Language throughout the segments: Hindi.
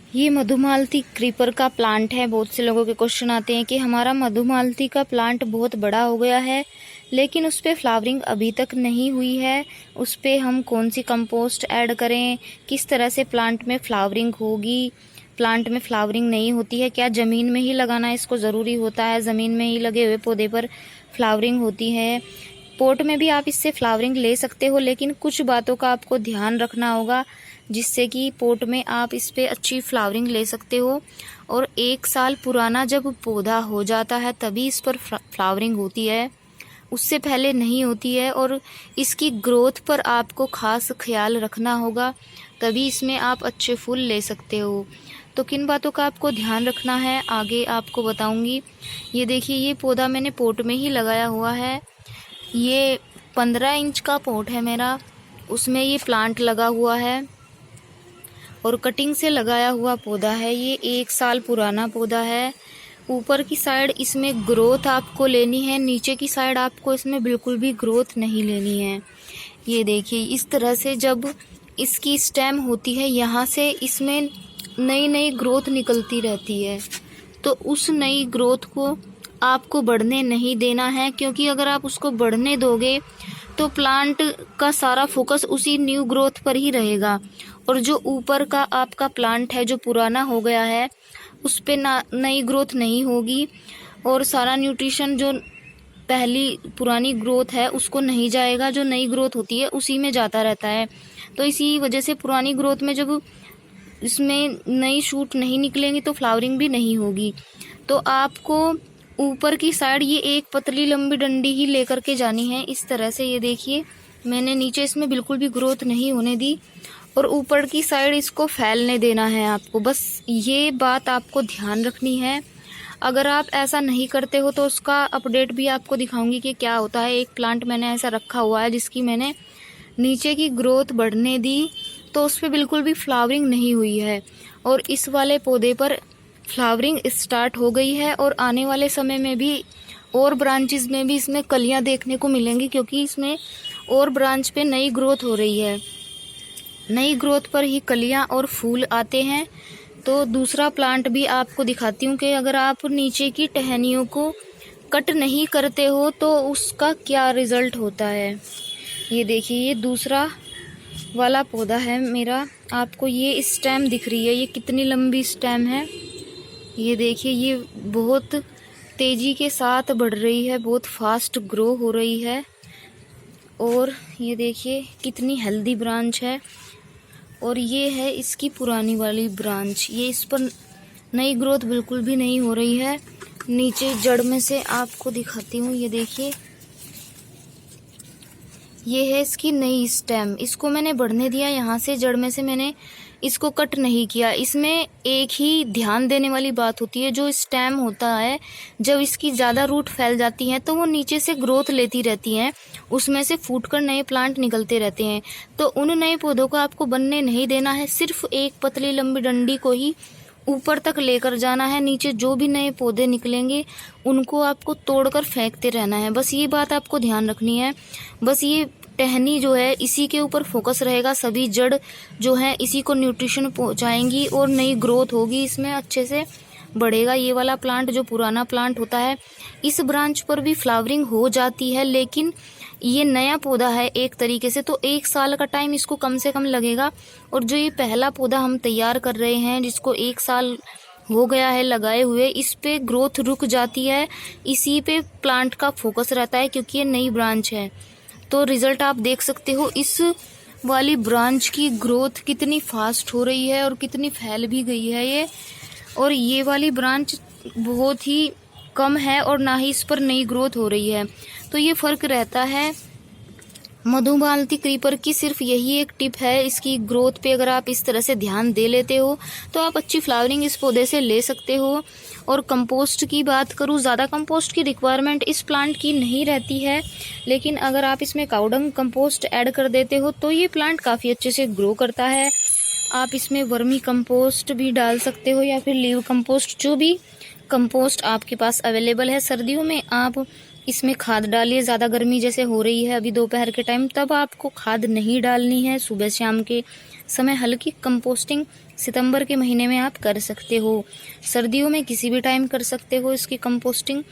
ये मधुमालती क्रीपर का प्लांट है। बहुत से लोगों के क्वेश्चन आते हैं कि हमारा मधुमालती का प्लांट बहुत बड़ा हो गया है लेकिन उस पर फ्लावरिंग अभी तक नहीं हुई है, उस पर हम कौन सी कंपोस्ट ऐड करें, किस तरह से प्लांट में फ्लावरिंग होगी। प्लांट में फ्लावरिंग नहीं होती है, क्या ज़मीन में ही लगाना इसको ज़रूरी होता है, ज़मीन में ही लगे हुए पौधे पर फ्लावरिंग होती है। पोट में भी आप इससे फ्लावरिंग ले सकते हो लेकिन कुछ बातों का आपको ध्यान रखना होगा जिससे कि पोट में आप इस पे अच्छी फ्लावरिंग ले सकते हो। और 1 साल पुराना जब पौधा हो जाता है तभी इस पर फ्लावरिंग होती है, उससे पहले नहीं होती है। और इसकी ग्रोथ पर आपको खास ख्याल रखना होगा तभी इसमें आप अच्छे फूल ले सकते हो। तो किन बातों का आपको ध्यान रखना है आगे आपको बताऊंगी। ये देखिए, ये पौधा मैंने पोट में ही लगाया हुआ है। ये 15 इंच का पोट है मेरा, उसमें ये प्लांट लगा हुआ है और कटिंग से लगाया हुआ पौधा है। ये 1 साल पुराना पौधा है। ऊपर की साइड इसमें ग्रोथ आपको लेनी है, नीचे की साइड आपको इसमें बिल्कुल भी ग्रोथ नहीं लेनी है। ये देखिए, इस तरह से जब इसकी स्टेम होती है यहाँ से इसमें नई नई ग्रोथ निकलती रहती है, तो उस नई ग्रोथ को आपको बढ़ने नहीं देना है, क्योंकि अगर आप उसको बढ़ने दोगे तो प्लांट का सारा फोकस उसी न्यू ग्रोथ पर ही रहेगा और जो ऊपर का आपका प्लांट है जो पुराना हो गया है उस पे नई ग्रोथ नहीं होगी और सारा न्यूट्रिशन जो पहली पुरानी ग्रोथ है उसको नहीं जाएगा, जो नई ग्रोथ होती है उसी में जाता रहता है। तो इसी वजह से पुरानी ग्रोथ में जब इसमें नई शूट नहीं निकलेंगी तो फ्लावरिंग भी नहीं होगी। तो आपको ऊपर की साइड ये एक पतली लंबी डंडी ही लेकर के जानी है इस तरह से। ये देखिए, मैंने नीचे इसमें बिल्कुल भी ग्रोथ नहीं होने दी और ऊपर की साइड इसको फैलने देना है आपको, बस ये बात आपको ध्यान रखनी है। अगर आप ऐसा नहीं करते हो तो उसका अपडेट भी आपको दिखाऊंगी कि क्या होता है। एक प्लांट मैंने ऐसा रखा हुआ है जिसकी मैंने नीचे की ग्रोथ बढ़ने दी तो उस पर बिल्कुल भी फ्लावरिंग नहीं हुई है और इस वाले पौधे पर फ्लावरिंग स्टार्ट हो गई है और आने वाले समय में भी और ब्रांचेस में भी इसमें कलियां देखने को मिलेंगी, क्योंकि इसमें और ब्रांच पे नई ग्रोथ हो रही है। नई ग्रोथ पर ही कलियां और फूल आते हैं। तो दूसरा प्लांट भी आपको दिखाती हूँ कि अगर आप नीचे की टहनियों को कट नहीं करते हो तो उसका क्या रिजल्ट होता है। ये देखिए, ये दूसरा वाला पौधा है मेरा, आपको ये स्टेम दिख रही है, ये कितनी लंबी स्टेम है। ये देखिए, ये बहुत तेज़ी के साथ बढ़ रही है, बहुत फास्ट ग्रो हो रही है। और ये देखिए कितनी हेल्दी ब्रांच है। और ये है इसकी पुरानी वाली ब्रांच, ये इस पर नई ग्रोथ बिल्कुल भी नहीं हो रही है। नीचे जड़ में से आपको दिखाती हूँ, ये देखिए, ये है इसकी नई स्टेम। इसको मैंने बढ़ने दिया यहाँ से, जड़ में से मैंने इसको कट नहीं किया। इसमें एक ही ध्यान देने वाली बात होती है, जो स्टेम होता है जब इसकी ज़्यादा रूट फैल जाती हैं तो वो नीचे से ग्रोथ लेती रहती हैं, उसमें से फूटकर नए प्लांट निकलते रहते हैं। तो उन नए पौधों को आपको बनने नहीं देना है, सिर्फ एक पतली लंबी डंडी को ही ऊपर तक लेकर जाना है। नीचे जो भी नए पौधे निकलेंगे उनको आपको तोड़कर फेंकते रहना है, बस ये बात आपको ध्यान रखनी है। बस ये टहनी जो है इसी के ऊपर फोकस रहेगा, सभी जड़ जो है इसी को न्यूट्रिशन पहुंचाएंगी और नई ग्रोथ होगी, इसमें अच्छे से बढ़ेगा। ये वाला प्लांट जो पुराना प्लांट होता है, इस ब्रांच पर भी फ्लावरिंग हो जाती है, लेकिन ये नया पौधा है एक तरीके से, तो 1 साल का टाइम इसको कम से कम लगेगा। और जो ये पहला पौधा हम तैयार कर रहे हैं जिसको 1 साल हो गया है लगाए हुए, इस पे ग्रोथ रुक जाती है, इसी पे प्लांट का फोकस रहता है क्योंकि ये नई ब्रांच है। तो रिजल्ट आप देख सकते हो, इस वाली ब्रांच की ग्रोथ कितनी फास्ट हो रही है और कितनी फैल भी गई है ये। और ये वाली ब्रांच बहुत ही कम है और ना ही इस पर नई ग्रोथ हो रही है। तो ये फ़र्क रहता है मधुमालती क्रीपर की। सिर्फ यही एक टिप है, इसकी ग्रोथ पे अगर आप इस तरह से ध्यान दे लेते हो तो आप अच्छी फ्लावरिंग इस पौधे से ले सकते हो। और कंपोस्ट की बात करूँ, ज़्यादा कंपोस्ट की रिक्वायरमेंट इस प्लांट की नहीं रहती है, लेकिन अगर आप इसमें काउडंग कंपोस्ट ऐड कर देते हो तो ये प्लांट काफ़ी अच्छे से ग्रो करता है। आप इसमें वर्मी कंपोस्ट भी डाल सकते हो या फिर लीव कंपोस्ट, जो भी कंपोस्ट आपके पास अवेलेबल है। सर्दियों में आप इसमें खाद डालिए, ज़्यादा गर्मी जैसे हो रही है अभी दोपहर के टाइम, तब आपको खाद नहीं डालनी है, सुबह शाम के समय हल्की कंपोस्टिंग सितंबर के महीने में आप कर सकते हो। सर्दियों में किसी भी टाइम कर सकते हो इसकी कंपोस्टिंग।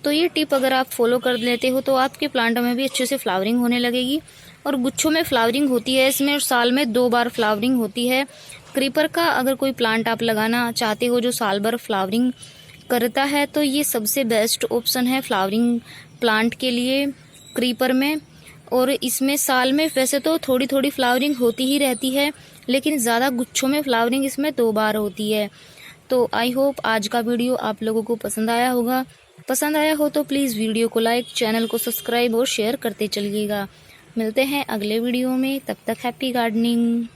तो ये टिप अगर आप फॉलो कर लेते हो तो आपके प्लांट में भी अच्छे से फ्लावरिंग होने लगेगी और गुच्छों में फ्लावरिंग होती है इसमें, और साल में 2 बार फ्लावरिंग होती है। क्रीपर का अगर कोई प्लांट आप लगाना चाहते हो जो साल भर फ्लावरिंग करता है तो ये सबसे बेस्ट ऑप्शन है फ्लावरिंग प्लांट के लिए क्रीपर में। और इसमें साल में वैसे तो थोड़ी थोड़ी फ्लावरिंग होती ही रहती है, लेकिन ज़्यादा गुच्छों में फ्लावरिंग इसमें 2 बार होती है। तो आई होप आज का वीडियो आप लोगों को पसंद आया होगा। पसंद आया हो तो प्लीज़ वीडियो को लाइक, चैनल को सब्सक्राइब और शेयर करते चलिएगा। मिलते हैं अगले वीडियो में, तब तक हैप्पी गार्डनिंग।